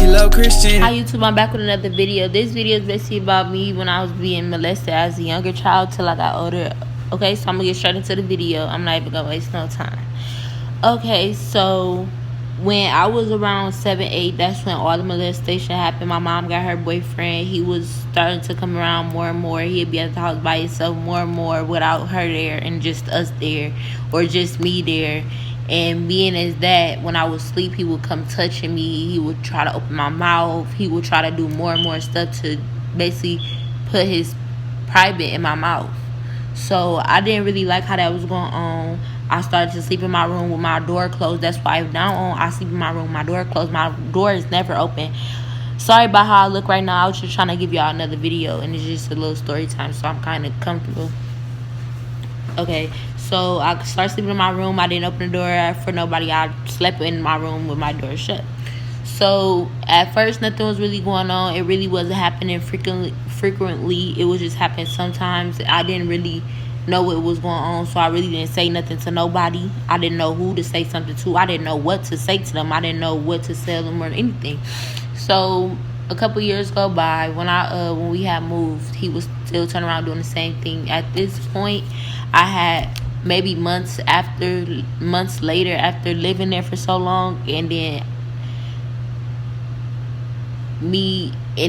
Hi YouTube, I'm back with another video. This video is basically about me when I was being molested as a younger child till I got older. Okay, so I'm gonna get straight into the video. I'm not even gonna waste no time. Okay, so when I was around 7, 8, that's when all the molestation happened. My mom got her boyfriend. He was starting to come around more and more. He'd be at the house by himself more and more without her there and just us there, or just me there. And being as that, when I would sleep, he would come touching me. He would try to open my mouth. He would try to do more and more stuff to basically put his private in my mouth. So I didn't really like how that was going on. I started to sleep in my room with my door closed. That's why now on I sleep in my room with my door closed. My door is never open. Sorry about how I look right now. I was just trying to give y'all another video, and it's just a little story time, so I'm kind of comfortable. Okay, so I started sleeping in my room. I didn't open the door for nobody. I slept in my room with my door shut. So at first, nothing was really going on. It really wasn't happening frequently. It was just happening sometimes. I didn't really know what was going on, so I really didn't say nothing to nobody. I didn't know who to say something to. I didn't know what to say to them. I didn't know what to tell them or anything. So a couple years go by. When we had moved, he was still turning around doing the same thing. At this point, I had maybe months later, after living there for so long, and then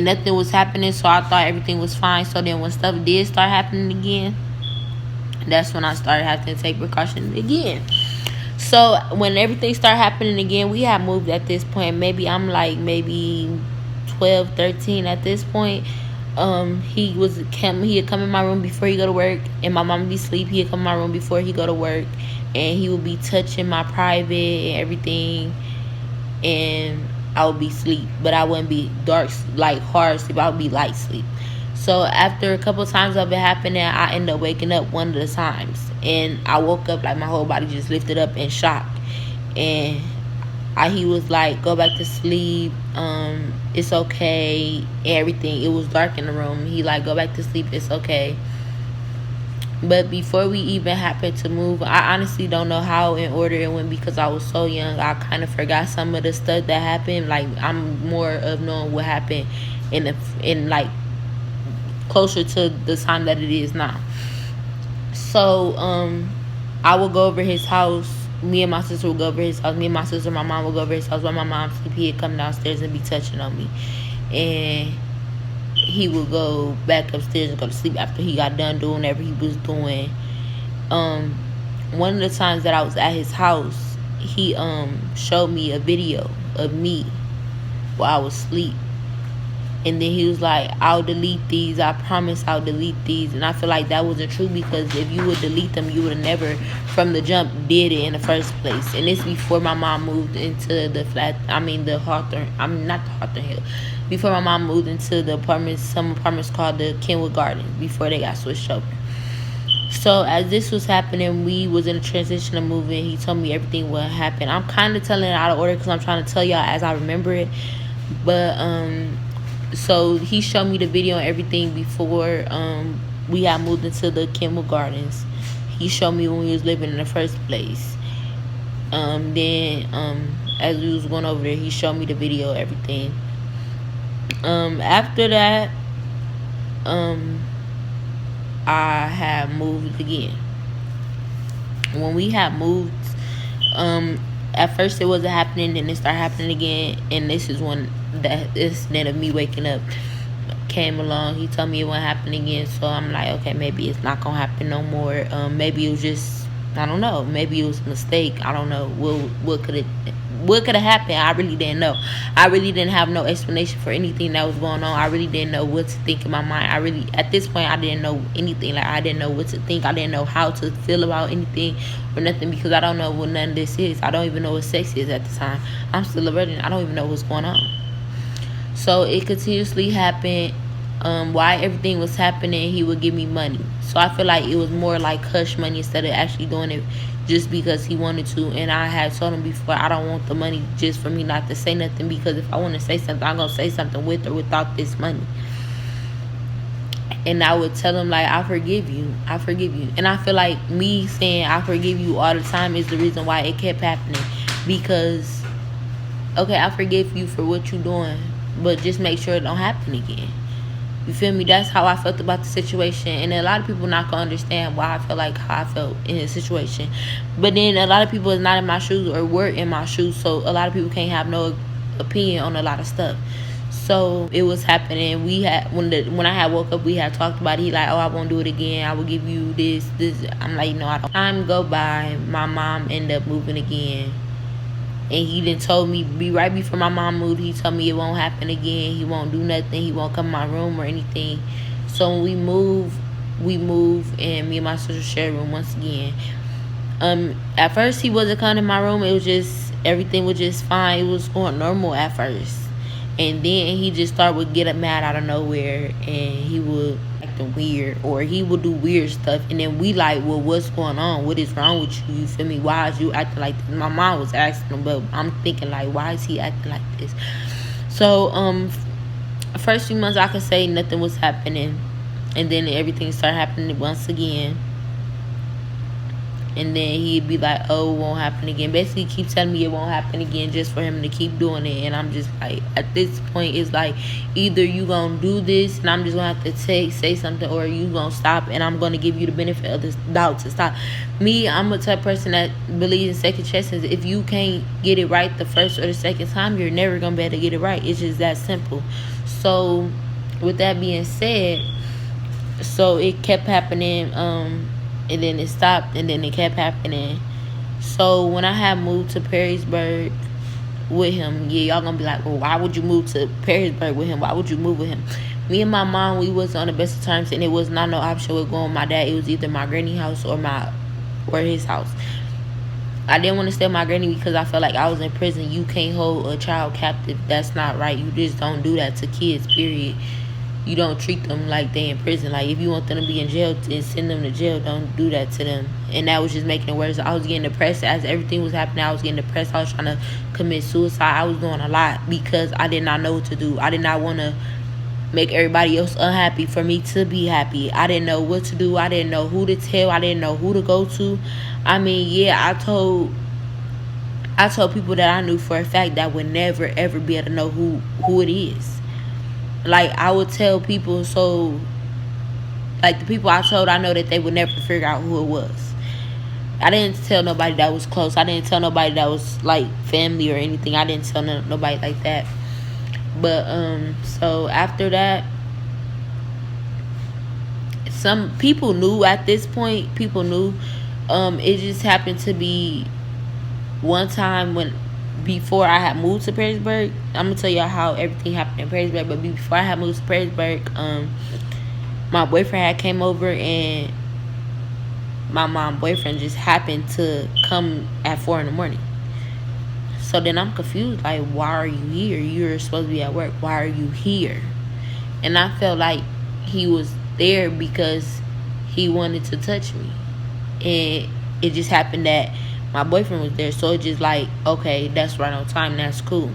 nothing was happening, so I thought everything was fine. So then when stuff did start happening again, that's when I started having to take precautions again. So when everything started happening again, we had moved at this point. Maybe I'm like maybe 12, 13 at this point. He'd come in my room before he go to work, and my mom would be asleep. He'd come in my room before he go to work, and he would be touching my private and everything, and I would be asleep, but I wouldn't be dark, like hard sleep. I would be light sleep. So after a couple times of it happening, I ended up waking up one of the times, and I woke up like my whole body just lifted up in shock, and he was like, go back to sleep, it's okay, everything. It was dark in the room. He like, go back to sleep, it's okay. But before we even happened to move, I honestly don't know how in order it went, because I was so young. I kind of forgot some of the stuff that happened. Like, I'm more of knowing what happened in like closer to the time that it is now. So I would go over his house. Me and my sister would go over his house. Me and my sister, my mom would go over his house. While my mom sleep, he'd come downstairs and be touching on me, and he would go back upstairs and go to sleep after he got done doing whatever he was doing. One of the times that I was at his house, he showed me a video of me while I was asleep. And then he was like, I'll delete these. I promise I'll delete these. And I feel like that wasn't true, because if you would delete them, you would have never, from the jump, did it in the first place. And it's before my mom moved into the flat. Not the Hawthorne Hill. Before my mom moved into the apartments, some apartments called the Kenwood Gardens, before they got switched over. So as this was happening, we was in a transition of moving. He told me everything would happen. I'm kind of telling it out of order because I'm trying to tell y'all as I remember it. But so he showed me the video and everything before we had moved into the Kenwood Gardens. He showed me when we was living in the first place. Then as we was going over there, he showed me the video, everything. After that, I had moved again. When we had moved, at first it wasn't happening, then it started happening again, and this is when that incident of me waking up came along. He told me it won't happen again, so I'm like, okay, maybe it's not gonna happen no more. Maybe it was just, I don't know, maybe it was a mistake. I don't know what could have happened. I really didn't know. I really didn't have no explanation for anything that was going on. I really didn't know what to think in my mind. At this point, I didn't know anything. Like, I didn't know what to think. I didn't know how to feel about anything or nothing, because I don't know what none of this is. I don't even know what sex is at the time. I'm still a virgin. I don't even know what's going on. So it continuously happened. While everything was happening, he would give me money. So I feel like it was more like hush money instead of actually doing it just because he wanted to. And I had told him before, I don't want the money just for me not to say nothing, because if I want to say something, I'm going to say something with or without this money. And I would tell him, like, I forgive you. And I feel like me saying I forgive you all the time is the reason why it kept happening, because okay, I forgive you for what you doing, but just make sure it don't happen again. You feel me? That's how I felt about the situation. And a lot of people not gonna understand why I felt like how I felt in this situation. But then a lot of people is not in my shoes or were in my shoes, so a lot of people can't have no opinion on a lot of stuff. So it was happening. We had when I had woke up, we had talked about it. He like, oh, I won't do it again. I will give you this. I'm like, no, I don't. Time go by. My mom ended up moving again. And he then told me, be right before my mom moved, he told me it won't happen again. He won't do nothing. He won't come in my room or anything. So when we move, and me and my sister share a room once again. At first he wasn't coming in my room. It was just, everything was just fine. It was going normal at first. And then he just started would get mad out of nowhere, and he would acting weird, or he would do weird stuff. And then we like, well, what's going on? What is wrong with you? You feel me? Why is you acting like this? My mom was asking him, but I'm thinking like, why is he acting like this? So first few months I could say nothing was happening, and then everything started happening once again. And then he'd be like, oh, it won't happen again. Basically keep telling me it won't happen again just for him to keep doing it. And I'm just like, at this point, it's like, either you gonna do this and I'm just gonna have to say something, or you gonna stop and I'm gonna give you the benefit of the doubt to stop. Me, I'm a type of person that believes in second chances. If you can't get it right the first or the second time, you're never gonna be able to get it right. It's just that simple. So with that being said, so it kept happening, and then it stopped, and then it kept happening. So when I had moved to Perrysburg with him, yeah, y'all gonna be like, well, why would you move to Perrysburg with him? Why would you move with him? Me and my mom, we was on the best of terms, and it was not no option with going with my dad. It was either my granny house or his house. I didn't want to stay with my granny because I felt like I was in prison. You can't hold a child captive. That's not right. You just don't do that to kids, period. You don't treat them like they in prison. Like, if you want them to be in jail and send them to jail, don't do that to them. And that was just making it worse. I was getting depressed as everything was happening. I was getting depressed. I was trying to commit suicide. I was doing a lot because I did not know what to do. I did not want to make everybody else unhappy for me to be happy. I didn't know what to do. I didn't know who to tell. I didn't know who to go to. I mean, yeah, I told people that I knew for a fact that would never ever be able to know who it is. Like, I would tell people, so like the people I told, I know that they would never figure out who it was. I didn't tell nobody that was close. I didn't tell nobody that was like family or anything. I didn't tell nobody like that. But so after that, some people knew at this point. People knew. It just happened to be one time before I had moved to Perrysburg. I'm gonna tell y'all how everything happened in Perrysburg. But before I had moved to Perrysburg, my boyfriend had came over, and my mom boyfriend just happened to come at 4 in the morning. So then I'm confused, like, why are you here? You're supposed to be at work. Why are you here? And I felt like he was there because he wanted to touch me. And it just happened that my boyfriend was there, so it's just like, okay, that's right on time, that's cool.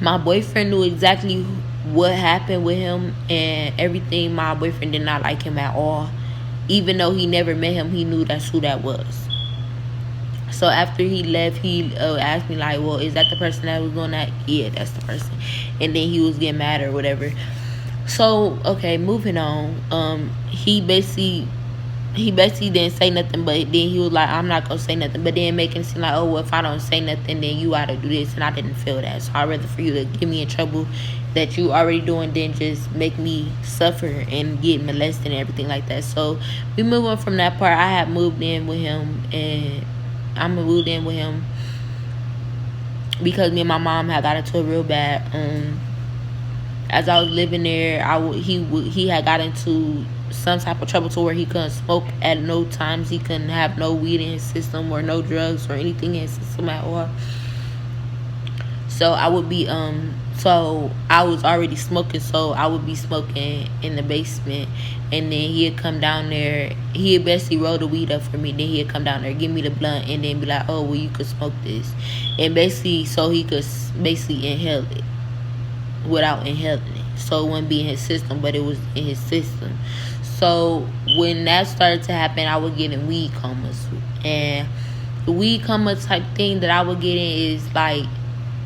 My boyfriend knew exactly what happened with him and everything. My boyfriend did not like him at all. Even though he never met him, he knew that's who that was. So after he left, he asked me like, well, is that the person that was doing that? Yeah, that's the person. And then he was getting mad or whatever. So, okay, moving on. He basically didn't say nothing, but then he was like, I'm not gonna say nothing. But then making it seem like, oh, well, if I don't say nothing, then you ought to do this. And I didn't feel that. So I'd rather for you to get me in trouble that you already doing than just make me suffer and get molested and everything like that. So we move on from that part. I had moved in with him, and I moved in with him because me and my mom had got into it real bad. As I was living there, he had got into some type of trouble to where he couldn't smoke at no times. He couldn't have no weed in his system or no drugs or anything in his system at all. So I would be so I was already smoking, so I would be smoking in the basement, and then he'd come down there. He'd basically roll the weed up for me. Then he'd come down there, give me the blunt, and then be like, oh, well, you could smoke this. And basically, so he could basically inhale it without inhaling it. So it wouldn't be in his system, but it was in his system. So when that started to happen, I would get in weed comas. And the weed coma type thing that I would get in is like,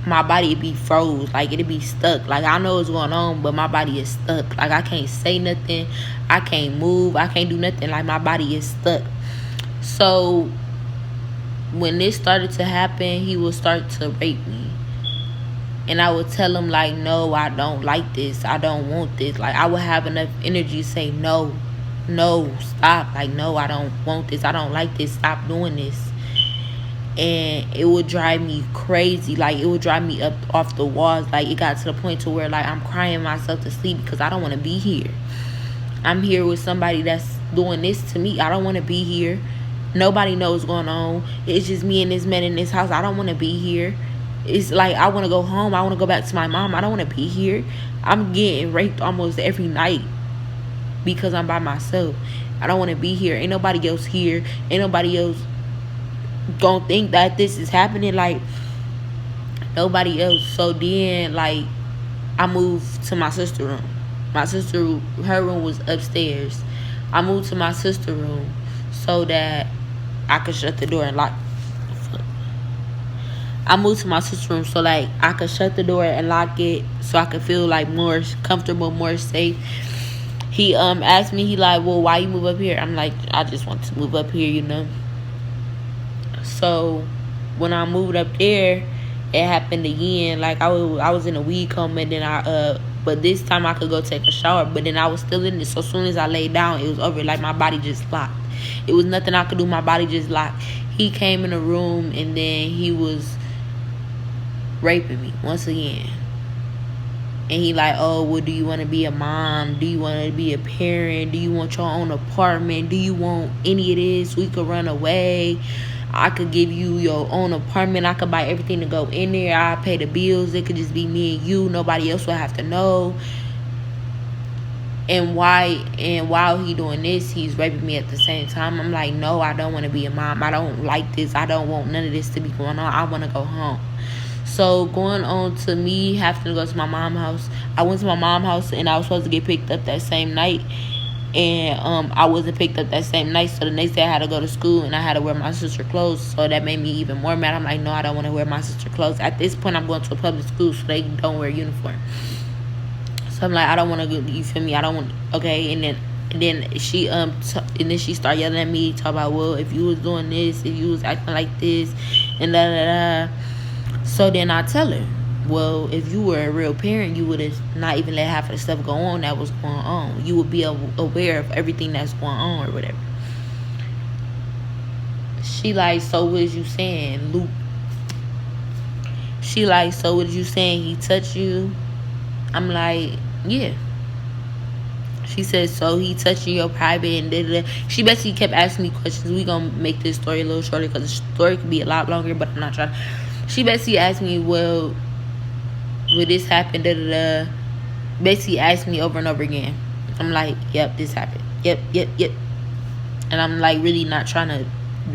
my body would be froze. Like, it'd be stuck. Like, I know what's going on, but my body is stuck. Like, I can't say nothing. I can't move. I can't do nothing. Like, my body is stuck. So when this started to happen, he would start to rape me. And I would tell him, like, no, I don't like this. I don't want this. Like, I would have enough energy to say, no, stop. Like, no, I don't want this. I don't like this. Stop doing this. And it would drive me crazy. Like, it would drive me up off the walls. Like, it got to the point to where, like, I'm crying myself to sleep because I don't want to be here. I'm here with somebody that's doing this to me. I don't want to be here. Nobody knows what's going on. It's just me and this man in this house. I don't want to be here. It's like, I want to go home. I want to go back to my mom. I don't want to be here. I'm getting raped almost every night because I'm by myself. I don't want to be here. Ain't nobody else here. Ain't nobody else gonna think that this is happening. Like, nobody else. So then, like, I moved to my sister's room. My sister, her room was upstairs. I moved to my sister's room so that I could shut the door and lock. I moved to my sister's room so, like, I could shut the door and lock it so I could feel, like, more comfortable, more safe. He asked me, he like, well, why you move up here? I'm like, I just want to move up here, you know. So when I moved up there, it happened again. Like, I was in a weed coma, and then but this time I could go take a shower, but then I was still in it. So as soon as I laid down, it was over. Like, my body just locked. It was nothing I could do. My body just locked. He came in the room, and then he was raping me once again. And he like, oh, well, do you want to be a mom? Do you want to be a parent? Do you want your own apartment? Do you want any of this? We could run away. I could give you your own apartment. I could buy everything to go in there. I pay the bills. It could just be me and you. Nobody else will have to know. And while he doing this, he's raping me at the same time. I'm like, no, I don't want to be a mom. I don't like this. I don't want none of this to be going on. I want to go home. So going on to me having to go to my mom's house. I went to my mom's house, and I was supposed to get picked up that same night. And I wasn't picked up that same night, so the next day I had to go to school, and I had to wear my sister's clothes. So that made me even more mad. I'm like, no, I don't want to wear my sister's clothes. At this point, I'm going to a public school, so they don't wear uniform. So I'm like, I don't want to go. You feel me? I don't want. Okay, and then she and then she started yelling at me, talking about, well, if you was doing this, if you was acting like this, and da da da. So then I tell her, well, if you were a real parent, you would have not even let half of the stuff go on that was going on. You would be aware of everything that's going on or whatever. She like, so what is you saying, Luke? She like, so what is you saying, he touched you? I'm like, yeah. She said, so he touching your private and da da da. She basically kept asking me questions. We gonna make this story a little shorter because the story could be a lot longer, but I'm not trying. She basically asked me, well, will this happen, da da da. Basically asked me over and over again. I'm like, yep, this happened. Yep. And I'm like really not trying to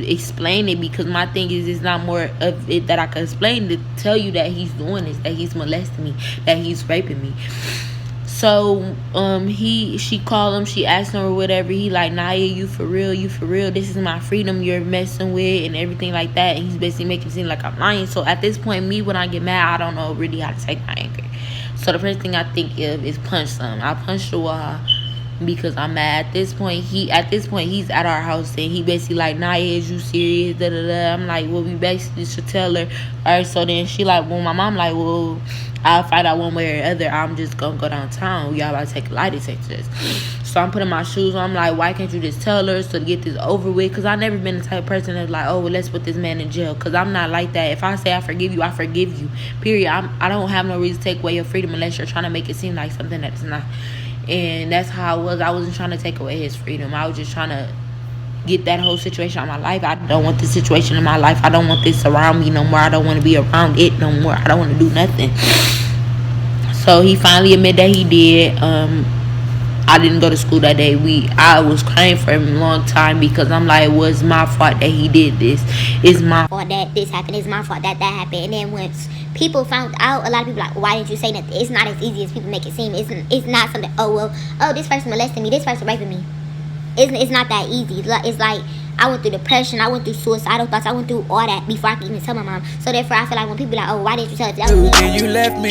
explain it, because my thing is, it's not more of it that I can explain to tell you that he's doing this, that he's molesting me, that he's raping me. So she called him, she asked him or whatever. He like, Naya, you for real, this is my freedom you're messing with and everything like that. And he's basically making it seem like I'm lying. So at this point, me, when I get mad, I don't know really how to take my anger. So the first thing I think of is punch something. I punched the wall because I'm mad. At this point he's at our house, and he basically like, Naya, is you serious, da da da. I'm like, well, we basically should tell her. Alright, so then she like, well, my mom like, well, I'll find out one way or other. I'm just gonna go downtown. Y'all about to take a lie detector test. So I'm putting my shoes on. I'm like, why can't you just tell her so to get this over with? Because I've never been the type of person that's like, oh, well, let's put this man in jail. Because I'm not like that. If I say I forgive you, I forgive you. Period. I don't have no reason to take away your freedom unless you're trying to make it seem like something that's not. And that's how I was. I wasn't trying to take away his freedom. I was just trying to get that whole situation out of my life. I don't want this situation in my life. I don't want this around me no more. I don't want to be around it no more. I don't want to do nothing. So he finally admitted that he did. I didn't go to school that day. I was crying for him a long time because I'm like, well, it's my fault that he did this. It's my fault that this happened. It's my fault that happened. And then once people found out, a lot of people like, why didn't you say nothing? It's not as easy as people make it seem. It's not something, oh, well, oh, this person molested me. This person raping me. It's not that easy. It's like, I went through depression, I went through suicidal thoughts, I went through all that before I could even tell my mom. So therefore I feel like when people be like, oh, why didn't you tell us? That was me.